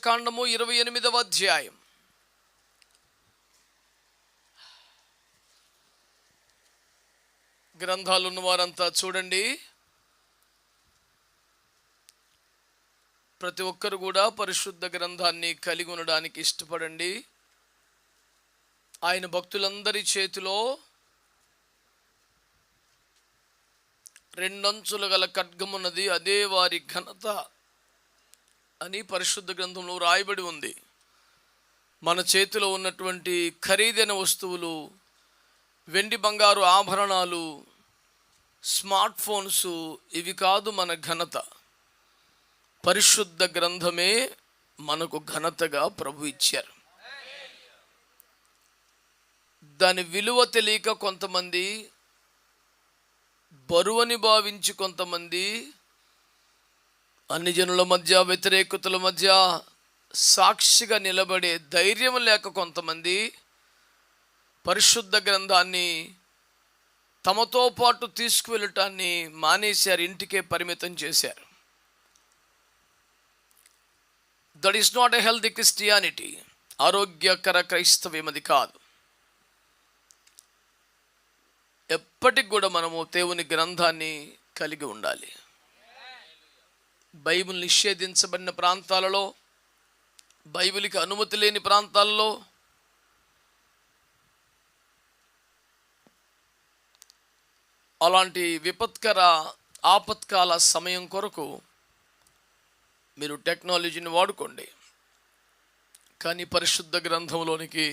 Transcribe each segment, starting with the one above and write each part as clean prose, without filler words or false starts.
కాండము 28వ అధ్యాయం. గ్రంథాలు ఉన్నవారంతా చూడండి. ప్రతి ఒక్కరు కూడా పరిశుద్ధ గ్రంథాన్ని కలిగి ఉండడానికి ఇష్టపడండి. ఆయన భక్తులందరి చేతిలో రెండంచుల గల ఖడ్గమున్నది, అదే వారి ఘనత అని పరిశుద్ధ గ్రంథంలో రాయబడి ఉంది. మన చేతిలో ఉన్నటువంటి ఖరీదైన వస్తువులు, వెండి బంగారు ఆభరణాలు, స్మార్ట్ ఫోన్స్, ఇవి కాదు మన ఘనత. పరిశుద్ధ గ్రంథమే మనకు ఘనతగా ప్రభు ఇచ్చారు. దాని విలువ తెలియక కొంతమంది, బరువని భావించి కొంతమంది, అన్ని జనుల మధ్య, వ్యతిరేకతల మధ్య సాక్షిగా నిలబడే ధైర్యం లేక కొంతమంది పరిశుద్ధ గ్రంథాన్ని తమతో పాటు తీసుకువెళ్ళటాన్ని మానేశారు, ఇంటికే పరిమితం చేశారు. That is not a healthy Christianity. ఆరోగ్యకర క్రైస్తవ్యం అది కాదు. ఎప్పటికి కూడా మనము దేవుని గ్రంథాన్ని కలిగి ఉండాలి. బైబిల్ నిషేధించబడిన ప్రాంతాలలో, బైబిల్కి అనుమతి లేని ప్రాంతాల్లో అలాంటి విపత్కర ఆపత్కాల సమయం కొరకు మీరు టెక్నాలజీని వాడుకోండి. కానీ పరిశుద్ధ గ్రంథంలోనికి,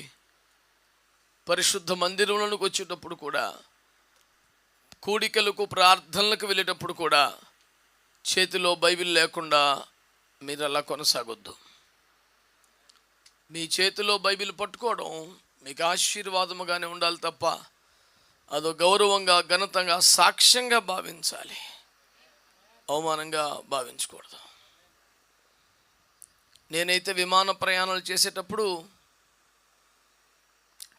పరిశుద్ధ మందిరంలోనికి వచ్చేటప్పుడు కూడా, కూడికలకు ప్రార్థనలకు వెళ్ళేటప్పుడు కూడా చేతిలో బైబిల్ లేకుండా మీరు అలా కొనసాగొద్దు. మీ చేతిలో బైబిల్ పట్టుకోవడం మీకు ఆశీర్వాదముగానే ఉండాలి తప్ప అదో గౌరవంగా, ఘనతంగా, సాక్ష్యంగా భావించాలి, అవమానంగా భావించకూడదు. నేనైతే విమాన ప్రయాణాలు చేసేటప్పుడు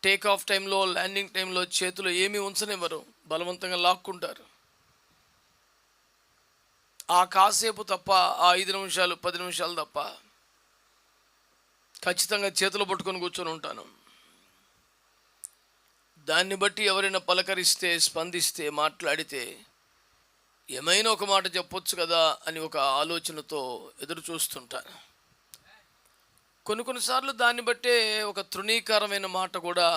టేక్ ఆఫ్ టైంలో, ల్యాండింగ్ టైంలో చేతిలో ఏమీ ఉంచనివ్వరు, బలవంతంగా లాక్కుంటారు. ఆ కాసేపు తప్ప, ఆ 5 నిమిషాలు 10 నిమిషాలు తప్ప ఖచ్చితంగా చేతులు పట్టుకొని కూర్చొని ఉంటాను. దాన్ని బట్టి ఎవరైనా పలకరిస్తే, స్పందిస్తే, మాట్లాడితే ఏమైనా ఒక మాట చెప్పొచ్చు కదా అని ఒక ఆలోచనతో ఎదురు చూస్తుంటాను. కొన్నిసార్లు దాన్ని బట్టే ఒక తృణీకరమైన మాట కూడా,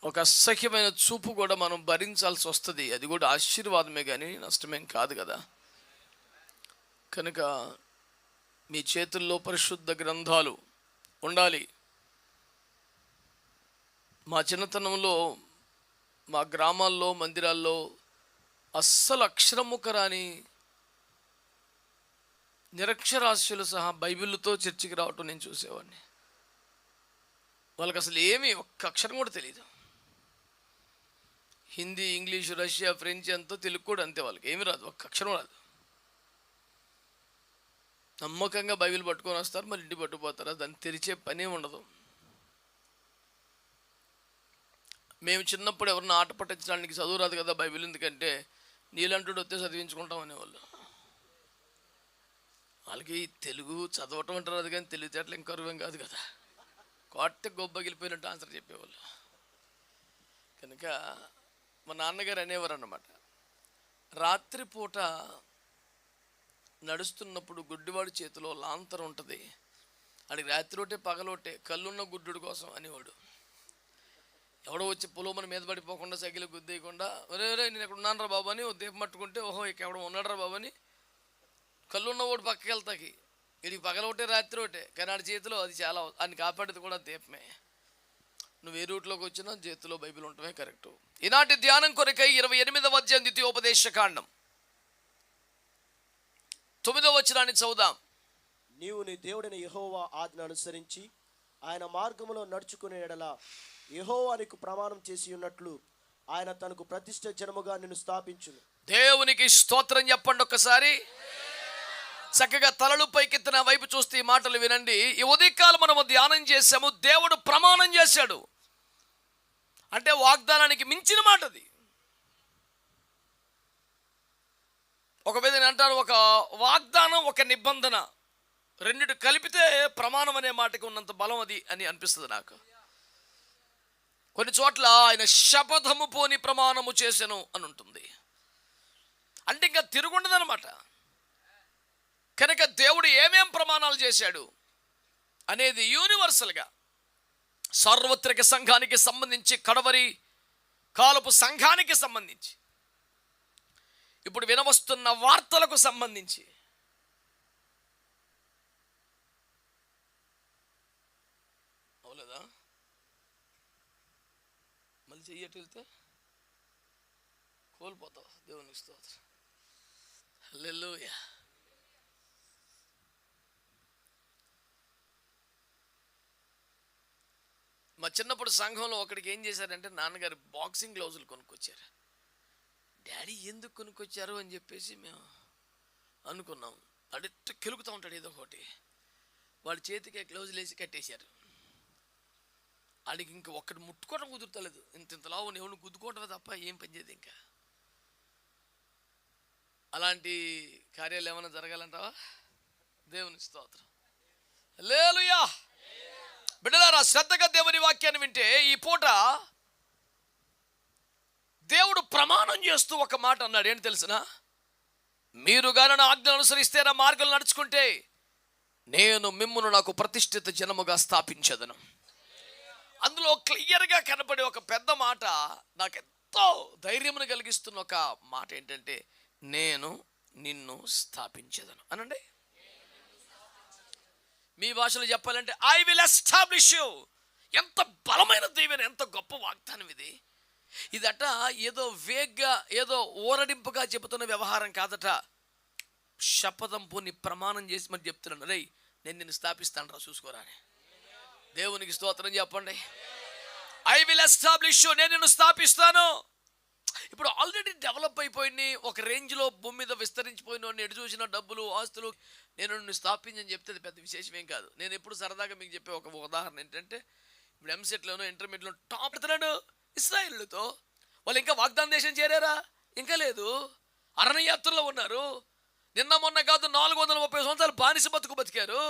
ఒక అసహ్యమైన చూపు కూడా మనం భరించాల్సి వస్తుంది. అది కూడా ఆశీర్వాదమే కానీ నష్టమేం కాదు కదా. కనుక మీ చేతుల్లో పరిశుద్ధ గ్రంథాలు ఉండాలి. మా చిన్నతనంలో మా గ్రామాల్లో, మందిరాల్లో అస్సలు అక్షరముక్క రాని నిరక్షరాస్యులు సహా బైబిల్తో చర్చికి రావటం నేను చూసేవాడిని. వాళ్ళకి అసలు ఏమీ ఒక్క అక్షరం కూడా తెలియదు. హిందీ, ఇంగ్లీషు, రష్యా, ఫ్రెంచ్ ఎంతో, తెలుగు కూడా అంతే. వాళ్ళకి ఏమి రాదు, ఒక్క అక్షరం రాదు. నమ్మకంగా బైబిల్ పట్టుకొని వస్తారు, మరి ఇంటి పట్టుకుపోతారు. దాన్ని తెరిచే పనే ఉండదు. మేము చిన్నప్పుడు ఎవరిని ఆట పట్టించడానికి చదువు రాదు కదా బైబిల్, ఎందుకంటే నీళ్ళంటూ వస్తే చదివించుకుంటాం అనేవాళ్ళు. వాళ్ళకి తెలుగు చదవటం అంటారు, అది కానీ తెలివితేటలు ఇంకా అరువేం కాదు కదా. కొట్ట గొబ్బగిలిపోయినట్టు ఆన్సర్ చెప్పేవాళ్ళు. కనుక మా నాన్నగారు అనేవారు అన్నమాట, రాత్రిపూట నడుస్తున్నప్పుడు గుడ్డివాడి చేతిలో లాంతరం ఉంటుంది, అడిగి రాత్రి ఒకటే పగలోటే కళ్ళున్న గుడ్డుడి కోసం అనేవాడు. ఎవడో వచ్చి పొలోమని మీద పడిపోకుండా, సగిలి గుద్దేయకుండా, ఒరే నేను ఎక్కడ ఉన్నాను రా బాబు అని దీపం పట్టుకుంటే, ఓహో ఇక ఎవడో ఉన్నాడు రా బాబు అని కళ్ళున్నవాడు పక్కకి వెళ్తాకి, వీడికి పగలొకటే రాత్రి ఒకటే. కానీ ఆడి చేతిలో అది చాలా, ఆయన కాపాడేది కూడా దీపమే. నువ్వు ఏ రూట్లోకి వచ్చినా చేతిలో బైబిల్ ఉండటమే కరెక్టు. ఈనాటి ధ్యానం కొరకై 28వ అధ్యాయం ద్వితీయోపదేశ కాండం 9వ వచనాన్ని చదువుదాం. నీవు నీ దేవుడైన యెహోవా ఆజ్ఞ అనుసరించి ఆయన మార్గములో నడుచుకునే యెడల యెహోవా నీకు ప్రమాణం చేసి ఉన్నట్లు ఆయన తనకు ప్రతిష్ఠ జనముగా నిన్ను స్థాపించును. దేవునికి స్తోత్రం చెప్పండి ఒక్కసారి. చక్కగా తలలు పైకెత్తిన వైపు చూస్తే ఈ మాటలు వినండి. ఈ ఉదయకాలం మనము ధ్యానం చేసాము. దేవుడు ప్రమాణం చేశాడు అంటే వాగ్దానానికి మించిన మాట అది. ఒక విధంగా అంటారు, ఒక వాగ్దానం, ఒక నిబంధన. రెండిటి కలిపితే ప్రమాణం అనే మాటకి ఉన్నంత బలం అది అని అనిపిస్తుంది నాకు. కొన్ని చోట్ల ఆయన శపథము పోని ప్రమాణము చేసెను అని ఉంటుంది. అంటే ఇంకా తిరుగుండదనమాట. కనుక దేవుడు ఏమేం ప్రమాణాలు చేశాడు అనేది యూనివర్సల్గా సార్వత్రిక సంఘానికి సంబంధించి, కడవరి కాలపు సంఘానికి సంబంధించి, ఇప్పుడు వినవస్తున్న వార్తలకు సంబంధించి, అవలేదా మళ్ళీ చెయ్యట్టు వెళ్తే కోల్పోతావు. దేవునికి స్తోత్రం. హల్లెలూయా. మా చిన్నప్పుడు సంఘంలో ఒకడికి ఏం చేశారంటే, నాన్నగారు బాక్సింగ్ గ్లౌజులు కొనుక్కొచ్చారు. డాడీ ఎందుకు కొనుక్కొచ్చారు అని చెప్పేసి మేము అనుకున్నాం. అడిట్టు కెలుకుతూ ఉంటాడు ఏదో ఒకటి. వాడి చేతికి గ్లౌజులు వేసి కట్టేశారు. వాడికి ఇంక ఒక్కటి ముట్టుకోవడం కుదురుతలేదు. ఇంతలా ఎవరిని గుద్దుకోవటమే తప్ప ఏం పనిచేది. ఇంకా అలాంటి కార్యాలు ఏమైనా జరగాలంటావా? దేవుని స్తోత్రం. హల్లెలూయా. బిడ్డలారా, శ్రద్ధగా దేవుని వాక్యాన్ని వింటే ఈ పూట దేవుడు ప్రమాణం చేస్తూ ఒక మాట అన్నాడు. ఏంటి తెలిసిన? మీరు గాని నా ఆజ్ఞలు అనుసరిస్తే, నా మార్గంలో నడుచుకుంటే, నేను మిమ్మును నాకు ప్రతిష్ఠిత జనముగా స్థాపించదను. అందులో క్లియర్గా కనపడే ఒక పెద్ద మాట, నాకు ఎంతో ధైర్యమును కలిగిస్తున్న ఒక మాట ఏంటంటే, నేను నిన్ను స్థాపించదను అనండి. మీ భాషలో చెప్పాలంటే ఐ విల్ ఎస్టాబ్లిష్ యూ. ఎంత బలమైన దీవెన, ఎంత గొప్ప వాగ్దానం ఇది. ఇదట ఏదో వేగ్గా, ఏదో ఊరడింపుగా చెబుతున్న వ్యవహారం కాదట. శపథం పూని ప్రమాణం చేసి మరి చెప్తున్నాను, రేయ్ నేను నిన్ను స్థాపిస్తాను రా, చూసుకోరా అని. దేవునికి స్తోత్రం చెప్పండి. ఐ విల్ ఎస్టాబ్లిష్ యూ, నేను నిన్ను స్థాపిస్తాను. ఇప్పుడు ఆల్రెడీ డెవలప్ అయిపోయింది, ఒక రేంజ్లో భూమి మీద విస్తరించిపోయిన, ఎటు చూసిన డబ్బులు, ఆస్తులు, నేను నిన్ను స్థాపించని చెప్తే అది పెద్ద విశేషం ఏం కాదు. నేను ఎప్పుడు సరదాగా మీకు చెప్పే ఒక ఉదాహరణ ఏంటంటే, ఇప్పుడు ఎంసెట్లోనో ఇంటర్మీడియట్లో టాప్ ఎత్తున్నాడు ఇశ్రాయేలుతో. వాళ్ళు ఇంకా వాగ్దాన దేశం చేరారా? ఇంకా లేదు. అరణ్యయాత్రలో ఉన్నారు. నిన్న మొన్న కాదు 430 సంవత్సరాలు బానిస బతుకు బతికారు.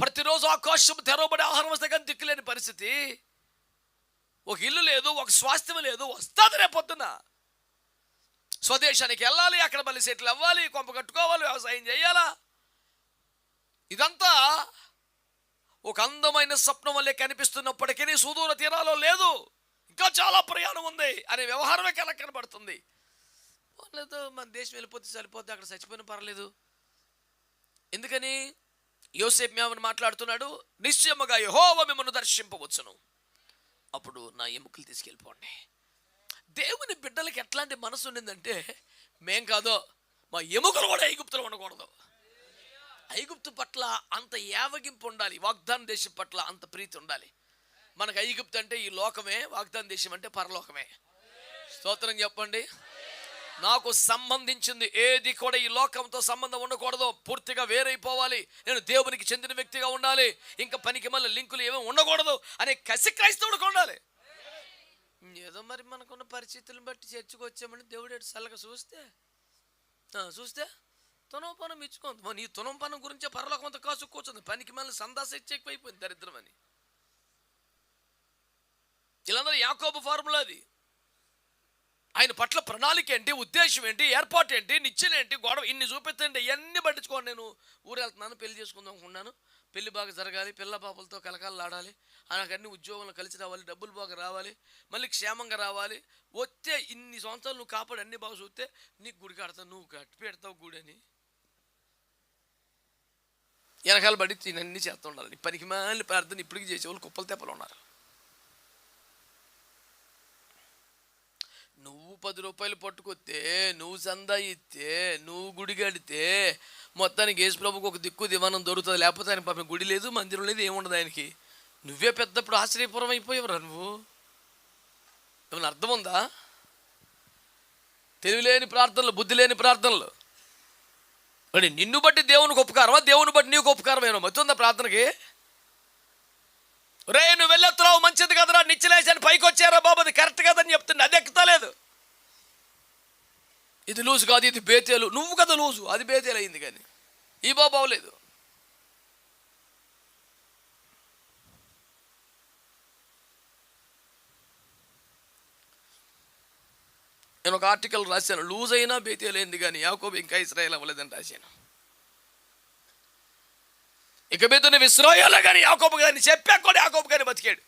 ప్రతిరోజు ఆకాశం తెరవబడి ఆహారం వస్తే కానీ దిక్కులేని పరిస్థితి. ఒక ఇల్లు లేదు, ఒక స్వాస్థ్యం లేదు. వస్తుంది రేపొద్దున. స్వదేశానికి వెళ్ళాలి, అక్కడ మళ్ళీ సెటిల్ అవ్వాలి, కొంప కట్టుకోవాలి, వ్యవసాయం చేయాలా. ఇదంతా ఒక అందమైన స్వప్నం వల్లే కనిపిస్తున్నప్పటికీ సుదూర తీరాలో లేదు, ఇంకా చాలా ప్రయాణం ఉంది అనే వ్యవహారమే కనబడుతుంది. లేదు, మన దేశం వెళ్ళిపోతే సరిపోతే, అక్కడ చచ్చిపోయినా పర్లేదు. ఎందుకని? యోసేపు మేమని మాట్లాడుతున్నాడు, నిశ్చయముగా యెహోవా మిమ్మల్ని దర్శింపవచ్చును, అప్పుడు నా ఎముకలు తీసుకెళ్ళిపోండి. దేవుని బిడ్డలకి ఎట్లాంటి మనసు ఉండిందంటే, మేం కాదో మా ఎముకలు కూడా ఐగుప్తులో ఉండకూడదు. ఐగుప్తు పట్ల అంత యావగింపు ఉండాలి, వాగ్దాన దేశం పట్ల అంత ప్రీతి ఉండాలి. మనకు ఐగుప్తు అంటే ఈ లోకమే, వాగ్దాన దేశం అంటే పరలోకమే. స్తోత్రం చెప్పండి. నాకు సంబంధించింది ఏది కూడా ఈ లోకంతో సంబంధం ఉండకూడదు, పూర్తిగా వేరైపోవాలి. నేను దేవునికి చెందిన వ్యక్తిగా ఉండాలి, ఇంకా పనికి మళ్ళీ లింకులు ఏమీ ఉండకూడదు అనే కసి క్రైస్తవుడికి ఉండాలి. ఏదో మరి మనకున్న పరిస్థితులను బట్టి చర్చకు వచ్చామని దేవుడు చల్లగా చూస్తే తునం పనం ఇచ్చుకోండి. నీ తునం పనం గురించే పరలోకంతో కాసు కూర్చుంది. పనికి మళ్ళీ సందాస ఇచ్చి ఎక్కువైపోయింది, దరిద్రం అని. ఇలా యాకోబు ఫార్ములా అది. ఆయన పట్ల ప్రణాళిక ఏంటి, ఉద్దేశం ఏంటి, ఏర్పాటు ఏంటి, నిశ్చయం ఏంటి, గొడవ ఇన్ని చూపిస్తుంటే ఇవన్నీ పట్టించుకోండి. నేను ఊరు వెళ్తున్నాను, పెళ్లి చేసుకుందాం అనుకున్నాను, పెళ్లి బాగా జరగాలి, పిల్ల పాపలతో కలకాలాడాలి, నాకు అన్ని ఉద్యోగంలో కలిసి రావాలి, డబ్బులు బాగా రావాలి, మళ్ళీ క్షేమంగా రావాలి. వస్తే ఇన్ని సంవత్సరాలు నువ్వు కాపాడు అన్ని బాగా చూస్తే నీకు గుడి కడతావు, నువ్వు కట్టి పెడతావు గుడి అని వెనకాల పడి అన్నీ చేస్తూ ఉండాలి. పనికి మళ్ళీ ప్రార్థన ఇప్పటికీ చేసేవాళ్ళు కుప్పలు తెప్పలు ఉన్నారు. నువ్వు 10 రూపాయలు పట్టుకొస్తే, నువ్వు చందా ఇస్తే, నువ్వు గుడి కడితే మొత్తానికి యేసు ప్రభుకు ఒక దిక్కు దివానం దొరుకుతుంది. లేకపోతే ఆయన పాపం గుడి లేదు, మందిరం లేదు, ఏముండదు ఆయనకి. నువ్వే పెద్దప్పుడు ఆశ్చర్యపురం అయిపోయేవరా నువ్వు. ఏమన్నా అర్థం ఉందా? తెలివిలేని ప్రార్థనలు, బుద్ధి లేని ప్రార్థనలు. మరి నిన్ను బట్టి దేవునికి ఉపకారమా, దేవుని బట్టి నీకు ఉపకారం ఏమో మతుందా ప్రార్థనకి? రే నువ్వు వెళ్ళొత్తున్నావు, మంచిది కదరా, నిచ్చలేసాను పైకి వచ్చారా బాబు, అది కరెక్ట్ కదని చెప్తుంది, అది ఎక్కుతలేదు. ఇది లూజు కాదు, ఇది బేతేలు. నువ్వు కదా లూజు, అది బేతేలు అయింది, కానీ ఈ బాబు అవ్వలేదు. నేను ఒక ఆర్టికల్ రాశాను, లూజ్ అయినా బేతేలు అయింది కానీ యాకోబు ఇంకా ఇశ్రాయేల్ అవ్వలేదని రాశాను. ఇక మీద నువ్వు ఇశ్రాయేలు కానీ యాకోబు కానీ చెప్పా కూడా యాకోబు కానీ బతికాడు.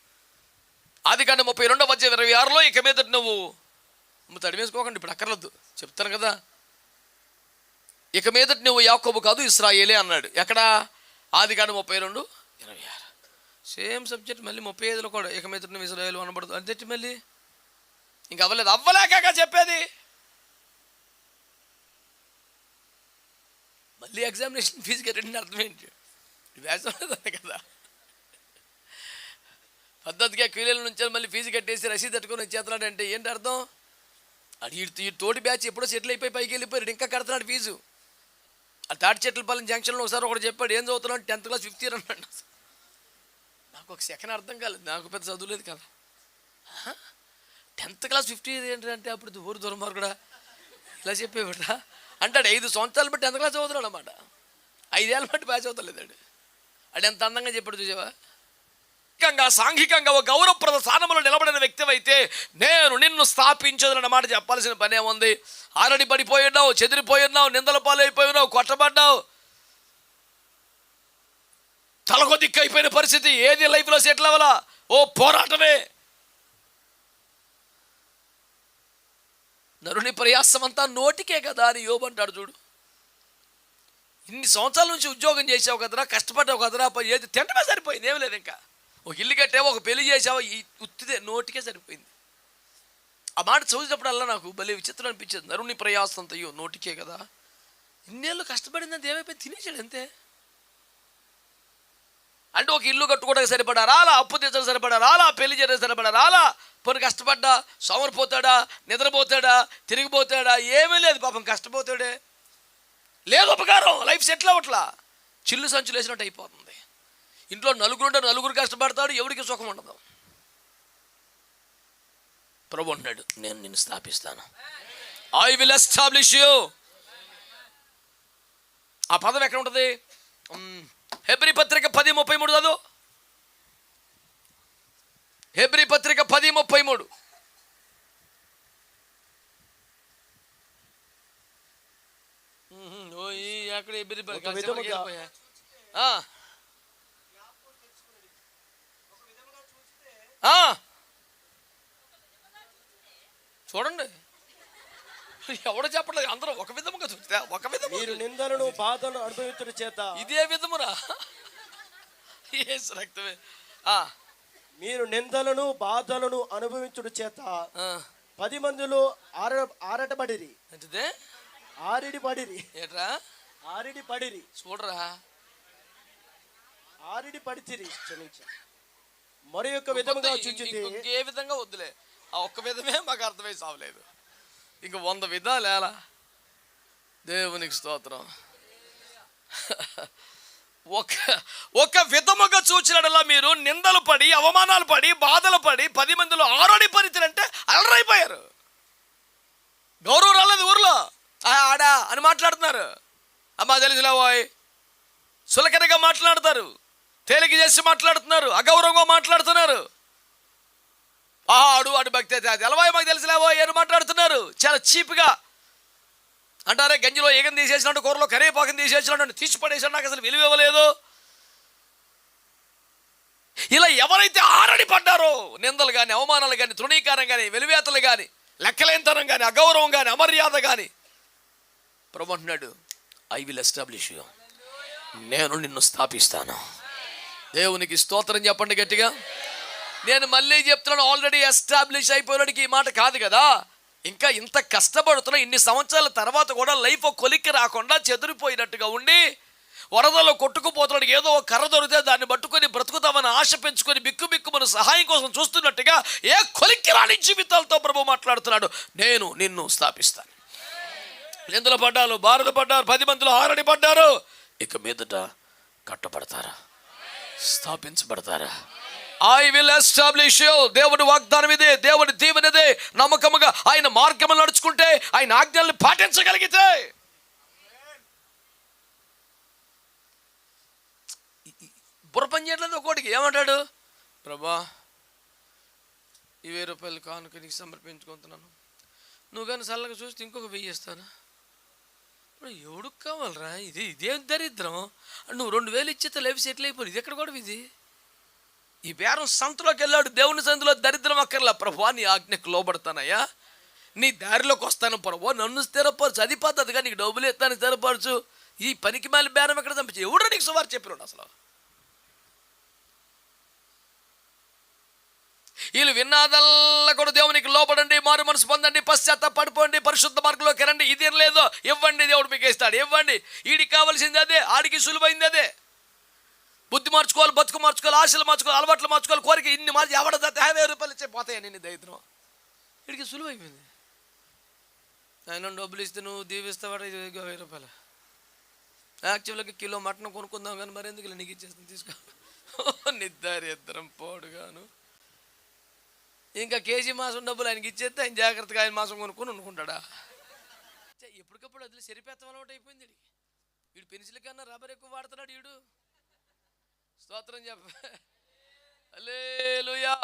ఆదికాండం 32:26 ఇక మీద నువ్వు తడివేసుకోకండి, ఇప్పుడు అక్కర్లేదు చెప్తాను కదా. ఇక మీద నువ్వు యాకోబు కాదు ఇశ్రాయేలే అన్నాడు. ఎక్కడ? ఆదికాండం 32:26. సేమ్ సబ్జెక్ట్ మళ్ళీ 35లో కూడా ఇక మీద నువ్వు ఇశ్రాయేలు అనబడదు అంతే. మళ్ళీ ఇంక అవ్వలేదు, అవ్వలేక చెప్పేది. మళ్ళీ ఎగ్జామినేషన్ ఫీజు కట్టండి అర్థం ఏంటి? వేసే కదా పద్ధతిగా క్యూలీల నుంచి మళ్ళీ ఫీజు కట్టేసి రసీదు తట్టుకొని వచ్చేస్తున్నాడు అంటే ఏంటి అర్థం? ఈ తోటి బ్యాచ్ ఎప్పుడో సెటిల్ అయిపోయి పైకి వెళ్ళిపోయాడు, ఇంకా కడుతున్నాడు ఫీజు. ఆ తాటిచెట్లపాలెం జంక్షన్లో ఒకసారి ఒకటి చెప్పాడు, ఏం చదువుతున్నాడు? 10th క్లాస్ 5th ఇయర్ అన్నాడు. నాకు ఒక సెకండ్ అర్థం కాలేదు, నాకు పెద్ద చదువులేదు కదా. 10th క్లాస్ 5th ఇయర్ ఏంటంటే అప్పుడు ఊరు దూరం కూడా ఇలా చెప్పేవాడా అంటాడు. 5 సంవత్సరాలు బట్టి 10th క్లాస్ చదువుతున్నాడు అన్నమాట. 5 ఏళ్ళ బట్టి బ్యాచ్ చదువుతలేదాడు. అది ఎంత అందంగా చెప్పాడు చూసావా? సాంఘికంగా ఒక గౌరవప్రద స్థానంలో నిలబడిన వ్యక్తి అయితే నేను నిన్ను స్థాపించదన్న మాట చెప్పాల్సిన పనే ఉంది. ఆల్రెడీ పడిపోయి ఉన్నావు, చెదిరిపోయి ఉన్నావు, నిందల పాలైపోయి ఉన్నావు, కొట్టబడ్డావు, తలకో దిక్కు అయిపోయిన పరిస్థితి. ఏది లైఫ్లో సెటిల్ అవ్వాలా? ఓ పోరాటమే. నరుని ప్రయాసం అంతా నోటికే కదా అని యోబు అంటాడు చూడు. ఇన్ని సంవత్సరాల నుంచి ఉద్యోగం చేసావు కదరా, కష్టపడ్డావు కదరా, ఏది తింటమే సరిపోయింది, ఏమి లేదు. ఇంకా ఒక ఇల్లు కట్టావు, ఒక పెళ్లి చేసావు, ఈ ఉత్తిదే నోటికే సరిపోయింది. ఆ మాట చదివినప్పుడల్లా నాకు భలే విచిత్రం అనిపించేది. నరుని ప్రయాసం అంతయ్యో నోటికే కదా. ఇన్నేళ్ళు కష్టపడిందంటే ఏమైపోయింది, తినేసాడు అంతే. అంటే ఒక ఇల్లు కట్టుకోవడానికి సరిపడా రాలా, అప్పు తీర్చడానికి సరిపడా రాలా, పెళ్లి చేయడానికి సరిపడా రాలా. పోనీ కష్టపడ్డా సోమరిపోతాడా, నిద్రపోతాడా, తిరిగిపోతాడా? ఏమీ లేదు పాపం, కష్టపోతాడే, లేదు ఉపకారం, లైఫ్ సెటిల్ అవ్వట్లా, చిల్లు సంచులు వేసినట్టు అయిపోతుంది. ఇంట్లో నలుగురు కష్టపడతాడు, ఎవరికి సుఖం ఉండదు. ప్రభు అంటున్నాడు, నేను నిన్ను స్థాపిస్తాను. I will establish you. ఆ పదం ఎక్కడ ఉంటుంది? హెబ్రీ పత్రిక 10:33 చదువు. హెబ్రీ పత్రిక 10:33. అక్కడ హెబ్రీ చూడండి, ఎవడో చెప్పలేదు, అందరూ ఒక విధముగా చూస్తే ఒక విధము. మీరు నిందలను బాధలను అనుభవించుట చేత, ఇదే విధమురా యేసు రక్తమే. మీరు నిందలను బాధలను అనుభవించుట చేత 10 మందిలో ఆరటబడిరి. అంటే ఆరిడి పడిరి. ఏట్రా? ఆరిడి పడిరి. చూడరా, ఆరిడి పడితిరి. క్షమించ మరి యొక్క విధముగా చూచితే, ఏ విధంగా వద్దులే, ఆ ఒక్క విధమే మాకు అర్థమై సావలేదు, ఇంక 100 విధాలు ఎలా. దేవునికి స్తోత్రం. ఒక విధముగా చూచినట్లా మీరు నిందలు పడి, అవమానాలు పడి, బాధలు పడి 10 మందిలో ఆరడి పరిస్థితి అలరైపోయారు. గౌరవం రాలేదు ఊర్లో. ఆడా అని మాట్లాడుతున్నారు. అమ్మా తెలుసులేవోయ్, సులకనగా మాట్లాడతారు, తేలిక చేసి మాట్లాడుతున్నారు, అగౌరవంగా మాట్లాడుతున్నారు. ఆడు భక్తి తెలవాయి మాకు తెలుసులేవో అని మాట్లాడుతున్నారు. చాలా చీప్గా అంటారే, గంజిలో ఏగం తీసేసినట్టు, కూరలో కరివేపాకం తీసేసినట్టు తీసి పడేసాడు, నాకు అసలు విలువ ఇవ్వలేదు. ఇలా ఎవరైతే ఆరడి పడ్డారో, నిందలు కానీ, అవమానాలు కానీ, తృణీకారం కానీ, వెలివేతలు కానీ, లెక్కలేంతనం కానీ, అగౌరవం కానీ, అమర్యాద కానీ, ప్రభు అంటున్నాడు, ఐ విల్ ఎస్టాబ్లిష్ యూ. నేను నిన్ను స్థాపిస్తాను. దేవునికి స్తోత్రం చెప్పండి గట్టిగా. నేను మళ్ళీ చెప్తున్నాను, ఆల్రెడీ ఎస్టాబ్లిష్ అయిపోయినడికి ఈ మాట కాదు కదా. ఇంకా ఇంత కష్టపడుతున్నా, ఇన్ని సంవత్సరాల తర్వాత కూడా లైఫ్ కొలిక్కి రాకుండా చెదిరిపోయినట్టుగా ఉండి, వరదలో కొట్టుకుపోతున్నాడు, ఏదో ఒక కర్ర దొరికితే దాన్ని పట్టుకొని బ్రతుకుతామని ఆశ పెంచుకొని బిక్కుబిక్కుమని సహాయం కోసం చూస్తున్నట్టుగా ఏ కొలిక్కి రాని జీవితాలతో ప్రభు మాట్లాడుతున్నాడు, నేను నిన్ను స్థాపిస్తాను. నిందలు పడ్డారు, బాధలు పడ్డారు, 10 మందిలో ఆరడి పడ్డారు, ఇక మీదట కట్టబడతారా, స్థాపించబడతారా. I will establish you. దేవుడి వాగ్దానం ఇదే, దేవుడి దీవెన ఇదే. నమ్మకముగా ఆయన మార్గములు నడుచుకుంటే, ఆయన ఆజ్ఞల్ని పాటించగలిగితే, బుర్ర పని చేయట్లేదు. ఒకటికి ఏమంటాడు, ప్రభా ఈ 1000 రూపాయలు కానుక నీకు సమర్పించుకుంటున్నాను, నువ్వు కానీ చల్లగా చూస్తే ఇంకొక 1000 ఇస్తాను. ఇప్పుడు ఎవడికి కావాలరా ఇదేం దరిద్రం. నువ్వు 2000 ఇచ్చితే లైఫ్ సెటిల్ అయిపోయింది. ఇది ఎక్కడ కూడా ఇది. ఈ బేరం సంతలోకి వెళ్ళాడు, దేవుని సంతలో దరిద్రం అక్కర్లా. ప్రభువా నీ ఆజ్ఞకు లోబడతానయ్యా, నీ దారిలోకి వస్తాను ప్రభువా, నన్ను స్థిరపరచు, అది పద్ధతిగా నీకు డబ్బులు ఇస్తాను స్థిరపరచు. ఈ పనికి మాలి బేరం ఎక్కడ చంపించి ఎవడో నీకు సుమారు చెప్పినాడు. అసలు వీళ్ళు విన్నాదల్లా కూడా దేవునికి లోపడండి, మారు మనసు పొందండి, పశ్చాత్తాపడిపోండి, పరిశుద్ధ మార్గంలోకి రండి. ఇది లేదో ఇవ్వండి, దేవుడు మీకు ఇస్తాడు. ఇవ్వండి. వీడికి కావాల్సింది అదే, ఆడికి సులువైంది అదే. బుద్ధి మార్చుకోవాలి, బతుకు మార్చుకోవాలి, ఆశలు మార్చుకోవాలి, అలవాట్లు మార్చుకోవాలి, కోరిక ఇన్ని మార్చి ఎవడ 50,000 రూపాయలు ఇచ్చే పోతాయి. నేను దరిద్రం వీడికి సులువైపోయింది. ఆయన డబ్బులు ఇస్తే నువ్వు దీవిస్తావాడు 1000 రూపాయలు. యాక్చువల్గా కిలో మటన్ కొనుక్కుందాం కానీ మరి ఎందుకు నీకు ఇచ్చేస్తుంది తీసుకో. నిద్దారిద్దరం పోడుగాను. ఇంకా కేజీ మాసం డబ్బులు ఆయనకి ఇచ్చేస్తే ఆయన జాగ్రత్తగా ఆయన మాసం కొనుక్కొని వండుకుంటాడా. ఎప్పటికప్పుడు వదిలి సరిపెత్తం అలవాటు అయిపోయింది. వీడు పెన్సిల్ కన్నా రబ్బర్ ఎక్కువ వాడుతున్నాడు. వీడు స్తోత్రం చెప్ప. హల్లెలూయా.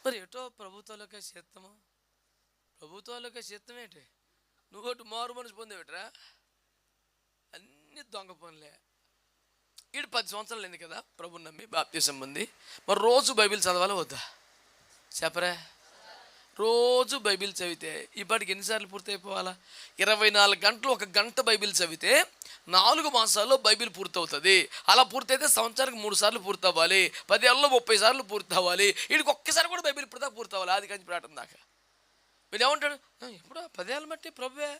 మరి ఎటో ప్రభుత్వాలకే చిత్తము, ప్రభుత్వాలకే చిత్తం ఏంటి? నువ్వు ఒకటి మారు మనసు పొందేవిట్రా, అన్ని దొంగ పనులే. వీడు 10 సంవత్సరాలు అయింది కదా ప్రభుని నమ్మి, బాప్తిసం పొంది. మరి రోజు బైబిల్ చదవాలా వద్దా చెప్పరా? రోజు బైబిల్ చదివితే ఇప్పటికి ఎన్నిసార్లు పూర్తి అయిపోవాలా? 24 గంటలు 1 గంట బైబిల్ చదివితే 4 మాసాల్లో బైబిల్ పూర్తవుతుంది. అలా పూర్తయితే సంవత్సరానికి 3 సార్లు పూర్తవ్వాలి, 10 ఏళ్ళలో 30 సార్లు పూర్తవ్వాలి. వీడికి ఒక్కసారి కూడా బైబిల్ ఇప్పుడు దాకా పూర్తవ్వాలి, ఆది కంచి ప్రాటం దాకా. వీడు ఏమంటాడు? ఎప్పుడో 10 ఏళ్ళ బట్టి ప్రభువే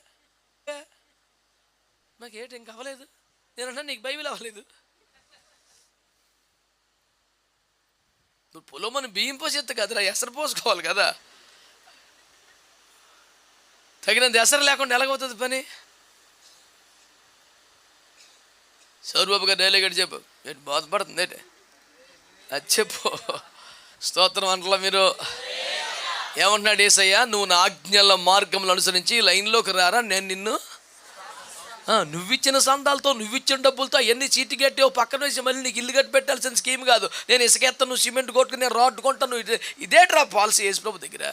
నాకేంటి ఇంక అవ్వలేదు. నేనంటే నీకు బైబిల్ అవ్వలేదు. నువ్వు పొలమని బియ్యం పోసేస్తా కదరా, ఎసరు పోసుకోవాలి కదా. తగినంత ఎసరు లేకుండా ఎలాగవుతుంది పని? సౌరబాబు గారు డైలీ గడి చెప్పు, ఏంటి బాధపడుతుంది ఏంటి అది చెప్పు. స్తోత్రం అంటలా మీరు. ఏమంటున్నాడు యేసయ్య? నువ్వు నా ఆజ్ఞల మార్గంలో అనుసరించి లైన్లోకి రారా, నేను నిన్ను నువ్విచ్చిన సందాలతో నువ్విచ్చిన డబ్బులతో ఎన్ని చీటి కట్టావు పక్కన వేసి మళ్ళీ నీకు ఇల్లు కట్టి పెట్టాల్సిన స్కీమ్ కాదు. నేను ఇసుకెత్తాను, నువ్వు సిమెంట్ కొట్టుకుని, నేను రాడ్ కొంటాను. ఇదేట్రా పాలసీ యేసు ప్రభు దగ్గర?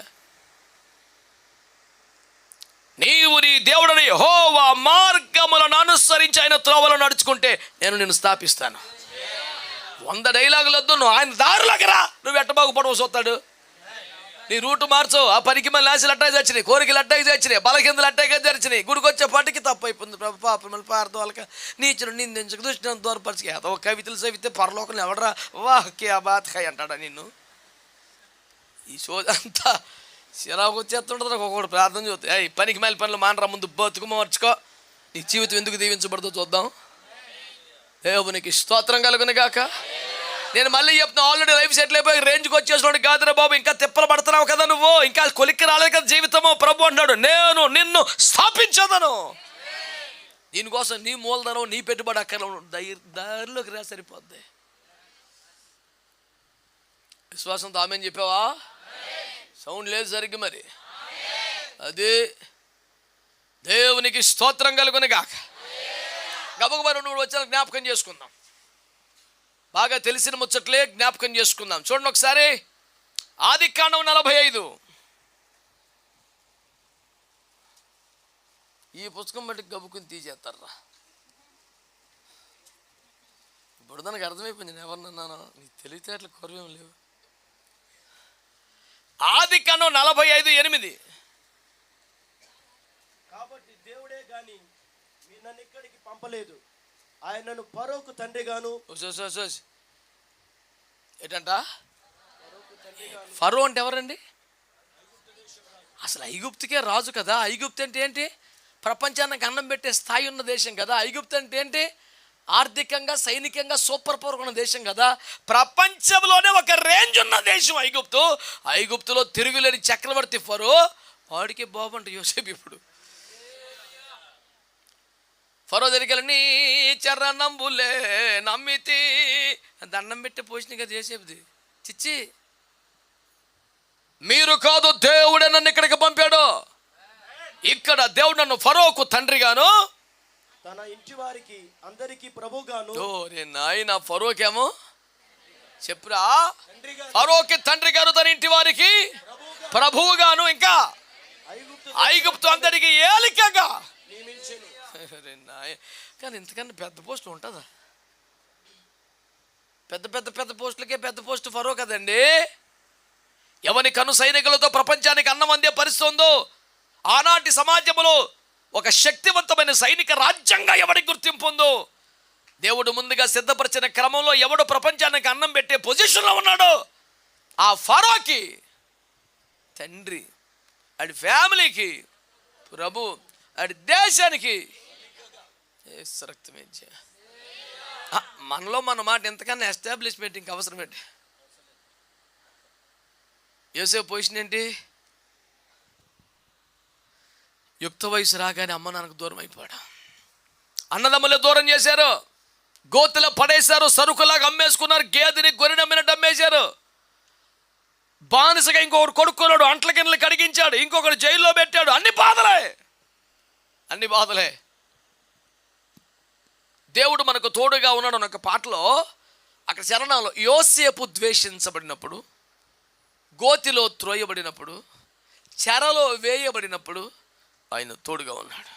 నీవు నీ దేవుడని యెహోవా మార్గములను అనుసరించి ఆయన త్రోవలను నడుచుకుంటే నేను నిన్ను స్థాపిస్తాను. 100 డైలాగులు వద్దు, నువ్వు ఆయన దారిలోకి రా. నువ్వు ఎట్ట బాగుపడవు చూస్తాడు. నీ రూటు మార్చు. ఆ పనికి మళ్ళీ ఆశలు అట్టాయి తెచ్చినాయి, కోరికలు అట్టాయి తెచ్చినాయి, బలకిందులు అట్టాయి తెచ్చినాయి. గుడికి వచ్చే పాటికి తప్పు అయిపోయింది. ప్రభు పాప మళ్ళీ పారదు వాళ్ళకి నీచును నిందించక దుష్టి దూరపరిచి ఏదో కవితలు చదివితే పరలోకం ఎవడరా వాహ్కే బాత్కాయ అంటాడా నిన్ను? ఈ సోదంతా చిరాకు వచ్చేస్తుంటుంది. ఒక్కొక్కటి ప్రార్థన చూస్తే ఈ పనికి మళ్ళీ పనులు మానరా, ముందు బతుకు మార్చుకో, నీ జీవితం ఎందుకు దీవించబడదో చూద్దాం. దేవునికి స్తోత్రం కలుగును గాక. నేను మళ్ళీ చెప్తున్నా, ఆల్రెడీ లైఫ్ సెటిల్ అయిపోయి రేంజ్కి వచ్చేసినోడు కాదురా బాబు, ఇంకా తిప్పలు పడుతున్నావు కదా నువ్వు, ఇంకా కొలిక్కి రాలేదు కదా జీవితము. ప్రభు అంటున్నాడు, నేను నిన్ను స్థాపించదను. దీనికోసం నీ మూలధనం, నీ పెట్టుబడి అక్కడ దారిలోకి రా, సరిపోద్ది. విశ్వాసంతో ఆమెను చెప్పావా? సౌండ్ లేదు సరిగ్గా మరి. అది దేవునికి స్తోత్రం కలుగును గాక. గబగబా 2 వచ్చాక జ్ఞాపకం చేసుకుందాం. బాగా తెలిసిన ముచ్చట్లే జ్ఞాపకం చేసుకుందాం. చూడండి ఒకసారి ఆదికాండం 45. ఈ పుస్తకం బట్టి గబుకుని తీసేస్తారా. ఇప్పుడు దానికి అర్థమైపోయింది నేను ఎవరినన్నాను. నీకు తెలివితేటలు కొరవేం లేవు. ఆదికాండం 45:8. కాబట్టి దేవుడే గాని నన్ను ఇక్కడికి పంపలేదు, ఆయనను ఫరోకు తండ్రిగాను. ఏంటంట ఫరో అంటే ఎవరండి? అసలు ఐగుప్తుకే రాజు కదా. ఐగుప్తు అంటే ఏంటి? ప్రపంచానికి అన్నం పెట్టే స్థాయి ఉన్న దేశం కదా. ఐగుప్తు అంటే ఏంటి? ఆర్థికంగా సైనికంగా సూపర్ పవర్ ఉన్న దేశం కదా. ప్రపంచంలోనే ఒక రేంజ్ ఉన్న దేశం ఐగుప్తు. ఐగుప్తులో తిరుగులేని చక్రవర్తి ఫరో. వాడికి బాబంట యోసేపు. ఇప్పుడు ఫరో దగ్గరికి నీ చరణంబులే నమ్మితి దండం పెట్టే పోషణ కదా యోసేపుది. చిచ్చి, మీరు కాదు, దేవుడే నన్ను ఇక్కడికి పంపాడు. ఇక్కడ దేవుడు నన్ను ఫరోకు తండ్రిగాను, తన ఇంటి వారికి అందరికీ ప్రభుగాను. నాయన ఫరోకేమో చెప్పురా. ఫరోకి తండ్రి గారు తన ఇంటి వారికి ప్రభువుగాను ఇంకా ఐగుప్తు అందరికి ఏలికగా నియమించెను. కానీ ఇంతకన్నా పెద్ద పోస్టులు ఉంటుందా? పెద్ద పెద్ద పెద్ద పోస్టులకే పెద్ద పోస్టు ఫరో కదండి. ఎవరి కను సైనికులతో ప్రపంచానికి అన్నం అందే పరిస్థితి ఉందో ఆనాటి సమాజంలో ఒక శక్తివంతమైన సైనిక రాజ్యంగా ఎవరికి గుర్తింపు ఉందో దేవుడు ముందుగా సిద్ధపరిచిన క్రమంలో ఎవడు ప్రపంచానికి అన్నం పెట్టే పొజిషన్లో ఉన్నాడో ఆ ఫరోకి తండ్రి, ఆడి ఫ్యామిలీకి ప్రభు, ఆడి దేశానికి రక్తమే. మనలో మన మాట ఎంతకన్నా ఎస్టాబ్లిష్మెంట్ ఇంక అవసరం ఏంటి? యోసేపు పొజిషన్ ఏంటి? యుక్త వయసు రాగానే అమ్మ నాన్నకు దూరం అయిపోయాడు. అన్నదమ్ములే దూరం చేశారు, గోతులో పడేశారు, సరుకులాగా అమ్మేసుకున్నారు, గేదెని గొర్రెని అమ్మినట్టు అమ్మేశారు. బానిసగా ఇంకొకడు కొడుకున్నాడు, అంట్ల గిన్నెలు కడిగించాడు, ఇంకొకడు జైల్లో పెట్టాడు. అన్ని బాధలే. దేవుడు మనకు తోడుగా ఉన్నాడు అన్న ఒక పాటలో, అక్కడ శరణంలో యోసేపు ద్వేషించబడినప్పుడు, గోతిలో త్రోయబడినప్పుడు, చెరలో వేయబడినప్పుడు ఆయన తోడుగా ఉన్నాడు.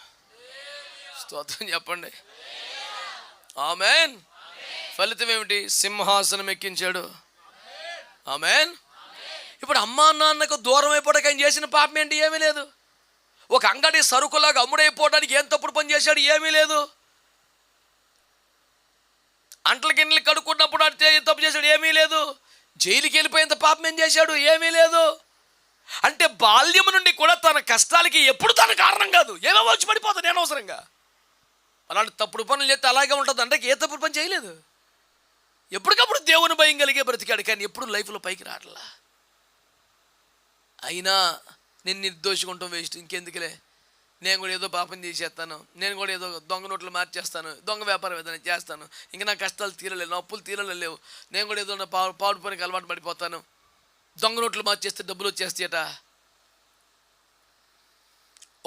స్తోత్రం చెప్పండి. ఆమెన్. ఫలితం ఏమిటి? సింహాసనం ఎక్కించాడు. ఆమెన్. ఇప్పుడు అమ్మా నాన్నకు దూరం అయిపోవడానికి ఆయన చేసిన పాపం ఏంటి? ఏమీ లేదు. ఒక అంగడి సరుకులాగా అమ్ముడైపోవడానికి ఏం తప్పుడు పని చేశాడు? ఏమీ లేదు. అంట్ల గిన్నెలు కడుక్కున్నప్పుడు అంటే తప్పు చేశాడు? ఏమీ లేదు. జైలుకి వెళ్ళిపోయేంత పాపం ఏం చేశాడు? ఏమీ లేదు. అంటే బాల్యం నుండి కూడా తన కష్టాలకి ఎప్పుడు తన కారణం కాదు, ఏమో వచ్చి పడిపోతాడు అనవసరంగా. అలాంటి తప్పుడు పనులు చేస్తే అలాగే ఉంటుంది. అంటే ఏ తప్పుడు పని చేయలేదు, ఎప్పటికప్పుడు దేవుని భయం కలిగే బ్రతికాడు, కానీ ఎప్పుడు లైఫ్లో పైకి రావట్లా. అయినా నేను నిర్దోషికుంటాం వేస్ట్, ఇంకెందుకులే, నేను కూడా ఏదో పాపం చేసేస్తాను, నేను కూడా ఏదో దొంగ నోట్లు మార్చేస్తాను, దొంగ వ్యాపారం ఏదైనా చేస్తాను, ఇంకా నా కష్టాలు తీరలేవు, నా అప్పులు తీరలేవు, నేను కూడా ఏదో పాడు పనికి అలవాటు పడిపోతాను, దొంగ నోట్లు మార్చేస్తే డబ్బులు వచ్చేస్తాయట.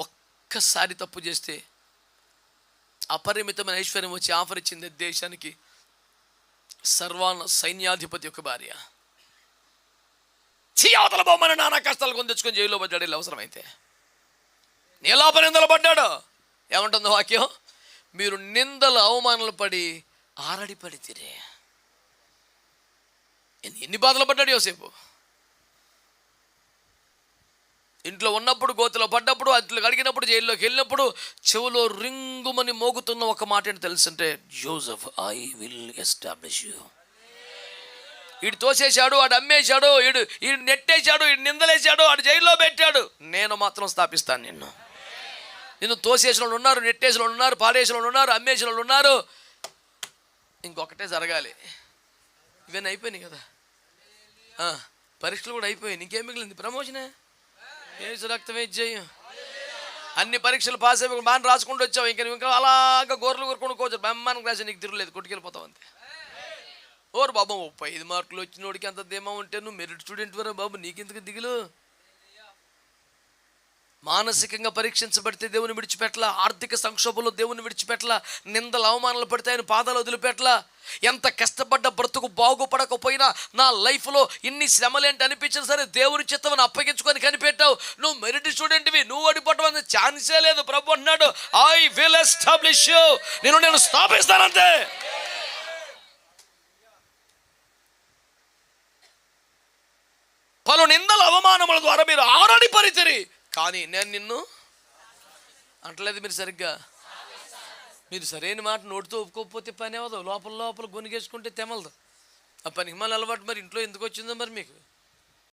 ఒక్కసారి తప్పు చేస్తే అపరిమితమైన ఐశ్వర్యం వచ్చి ఆఫర్ ఇచ్చింది దేశానికి సర్వాన సైన్యాధిపతి యొక్క భార్య. అవతల బొమ్మని నానా కష్టాలు కొని తెచ్చుకొని జైల్లో పడ్డాడు. ఇలా అవసరమైతే నీలాప నిందలు పడ్డాడు. ఏమంటుంది వాక్యం? మీరు నిందలు అవమానాలు పడి ఆరడి పడితే. ఎన్ని బాధలు పడ్డాడు యోసేపు? ఇంట్లో ఉన్నప్పుడు, గోతులో పడ్డప్పుడు, అట్లు కడిగినప్పుడు, జైల్లోకి వెళ్ళినప్పుడు చెవులో రింగుమని మోగుతున్న ఒక మాట ఏంటి తెలుసంటే, Joseph, I will establish you. వీడు తోసేశాడు, వాడు అమ్మేశాడు, వీడు నెట్టేశాడు, వీడు నిందలేశాడు, వాడు జైల్లో పెట్టాడు, నేను మాత్రం స్థాపిస్తాను నిన్ను. నిన్ను తోసేసిన వాళ్ళు ఉన్నారు, నెట్టేసిన వాళ్ళు ఉన్నారు, పాడేసిన వాళ్ళు ఉన్నారు, అమ్మేసిన వాళ్ళు ఉన్నారు. ఇంకొకటే జరగాలి. ఇవన్నీ అయిపోయినాయి కదా, పరీక్షలు కూడా అయిపోయాయి. ఇంకేం మిగిలింది? ప్రమోషనే. ఏసు రక్తమే జయం. అన్ని పరీక్షలు పాస్ అయిపోయి బాగా రాసుకుంటూ వచ్చావు, ఇంకా అలాగా గోర్లు కొరుకుంటూ కోచు బ్రహ్మానికి రాసి నీకు తిరగలేదు, కొట్టుకెళ్ళిపోతావు అంతే. ఓరు బాబు 35 మార్కులు వచ్చినోడికి అంత ధీమా ఉంటే నువ్వు మెరిట్ స్టూడెంట్ వరే బాబు, నీకెందుకు దిగులు? మానసికంగా పరీక్షించబడితే దేవుని విడిచిపెట్టలా, ఆర్థిక సంక్షోభంలో దేవుని విడిచిపెట్టలా, నిందలు అవమానాలు పడితే ఆయన పాదాలు వదిలిపెట్టలా. ఎంత కష్టపడ్డ బ్రతుకు బాగుపడకపోయినా నా లైఫ్లో ఇన్ని శ్రమలేంటి అనిపించినా సరే దేవుని చిత్తమని అప్పగించుకొని కనిపెట్టావు. నువ్వు మెరిట్ స్టూడెంట్వి, నువ్వు ఓడిపోవడం అనే ఛాన్సే లేదు. ప్రభు అన్నాడు, ఐ విల్ ఎస్టాబ్లిష్ యూ, నేను స్థాపిస్తానంతే. పలు నిందల అవమానముల ద్వారా మీరు ఆరడి పరిచరి, కానీ నేను నిన్ను అంటలేదు. మీరు సరిగ్గా మీరు సరైన మాట నోటితో ఒప్పుకోకపోతే పని అవ్వదు, లోపల గొనిగేసుకుంటే తెమలదు. ఆ పనికి మళ్ళీ అలవాటు మరి ఇంట్లో ఎందుకు వచ్చిందో మరి మీకు.